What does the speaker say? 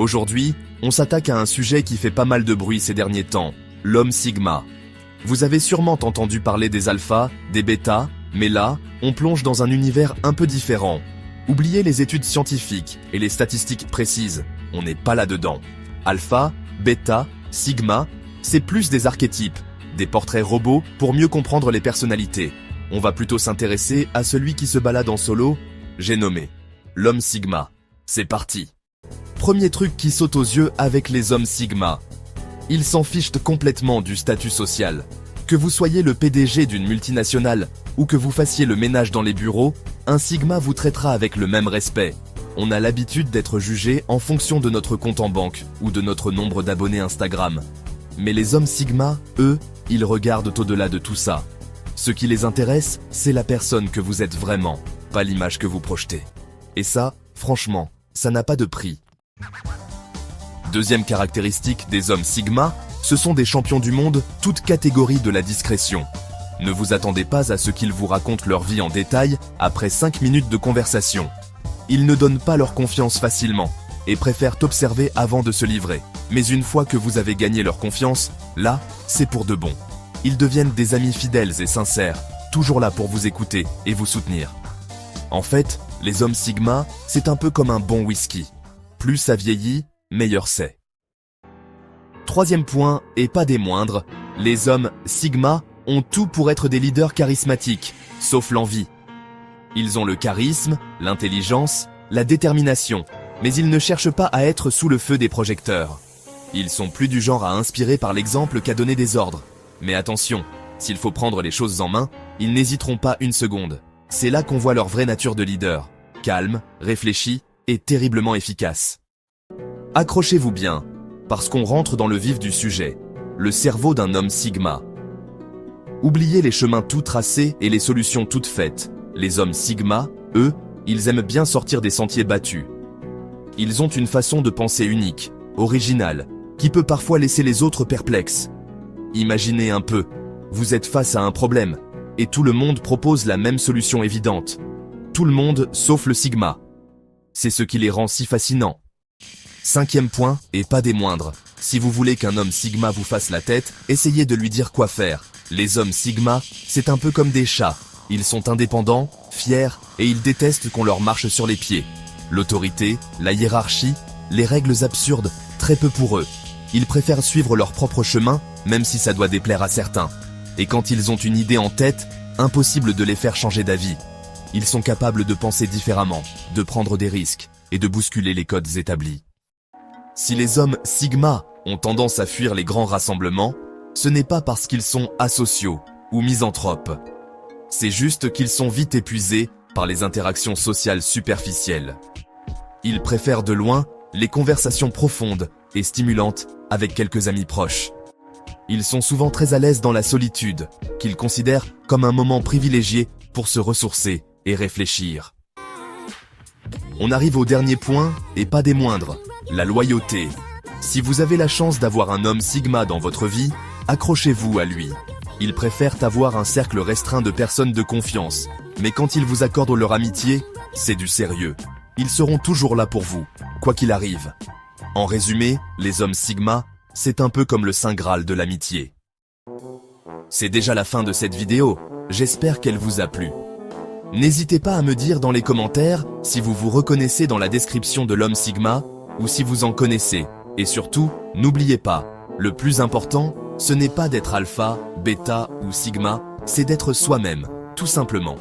Aujourd'hui, on s'attaque à un sujet qui fait pas mal de bruit ces derniers temps, l'homme Sigma. Vous avez sûrement entendu parler des alphas, des bêtas, mais là, on plonge dans un univers un peu différent. Oubliez les études scientifiques et les statistiques précises, on n'est pas là-dedans. Alpha, bêta, sigma, c'est plus des archétypes, des portraits robots pour mieux comprendre les personnalités. On va plutôt s'intéresser à celui qui se balade en solo, j'ai nommé l'homme Sigma. C'est parti. Premier truc qui saute aux yeux avec les hommes Sigma. Ils s'en fichent complètement du statut social. Que vous soyez le PDG d'une multinationale ou que vous fassiez le ménage dans les bureaux, un Sigma vous traitera avec le même respect. On a l'habitude d'être jugé en fonction de notre compte en banque ou de notre nombre d'abonnés Instagram. Mais les hommes Sigma, eux, ils regardent au-delà de tout ça. Ce qui les intéresse, c'est la personne que vous êtes vraiment, pas l'image que vous projetez. Et ça, franchement, ça n'a pas de prix. Deuxième caractéristique des hommes Sigma, ce sont des champions du monde, toute catégorie de la discrétion. Ne vous attendez pas à ce qu'ils vous racontent leur vie en détail après 5 minutes de conversation. Ils ne donnent pas leur confiance facilement et préfèrent observer avant de se livrer. Mais une fois que vous avez gagné leur confiance, là, c'est pour de bon. Ils deviennent des amis fidèles et sincères, toujours là pour vous écouter et vous soutenir. En fait, les hommes Sigma, c'est un peu comme un bon whisky. Plus ça vieillit, meilleur c'est. Troisième point, et pas des moindres, les hommes Sigma ont tout pour être des leaders charismatiques, sauf l'envie. Ils ont le charisme, l'intelligence, la détermination, mais ils ne cherchent pas à être sous le feu des projecteurs. Ils sont plus du genre à inspirer par l'exemple qu'à donner des ordres. Mais attention, s'il faut prendre les choses en main, ils n'hésiteront pas une seconde. C'est là qu'on voit leur vraie nature de leader, calme, réfléchi et terriblement efficace. Accrochez-vous bien, parce qu'on rentre dans le vif du sujet, le cerveau d'un homme Sigma. Oubliez les chemins tout tracés et les solutions toutes faites. Les hommes Sigma, eux, ils aiment bien sortir des sentiers battus. Ils ont une façon de penser unique, originale, qui peut parfois laisser les autres perplexes. Imaginez un peu, vous êtes face à un problème, et tout le monde propose la même solution évidente. Tout le monde sauf le Sigma. C'est ce qui les rend si fascinants. Cinquième point, et pas des moindres, si vous voulez qu'un homme Sigma vous fasse la tête, essayez de lui dire quoi faire. Les hommes Sigma, c'est un peu comme des chats. Ils sont indépendants, fiers, et ils détestent qu'on leur marche sur les pieds. L'autorité, la hiérarchie, les règles absurdes, très peu pour eux. Ils préfèrent suivre leur propre chemin, même si ça doit déplaire à certains. Et quand ils ont une idée en tête, impossible de les faire changer d'avis. Ils sont capables de penser différemment, de prendre des risques, et de bousculer les codes établis. Si les hommes Sigma ont tendance à fuir les grands rassemblements, ce n'est pas parce qu'ils sont asociaux ou misanthropes. C'est juste qu'ils sont vite épuisés par les interactions sociales superficielles. Ils préfèrent de loin les conversations profondes et stimulantes avec quelques amis proches. Ils sont souvent très à l'aise dans la solitude, qu'ils considèrent comme un moment privilégié pour se ressourcer et réfléchir. On arrive au dernier point, et pas des moindres, la loyauté. Si vous avez la chance d'avoir un homme Sigma dans votre vie, accrochez-vous à lui. Ils préfèrent avoir un cercle restreint de personnes de confiance, mais quand ils vous accordent leur amitié, c'est du sérieux. Ils seront toujours là pour vous, quoi qu'il arrive. En résumé, les hommes Sigma, c'est un peu comme le Saint Graal de l'amitié. C'est déjà la fin de cette vidéo, j'espère qu'elle vous a plu. N'hésitez pas à me dire dans les commentaires si vous vous reconnaissez dans la description de l'homme Sigma ou si vous en connaissez. Et surtout, n'oubliez pas, le plus important, ce n'est pas d'être alpha, bêta ou sigma, c'est d'être soi-même, tout simplement.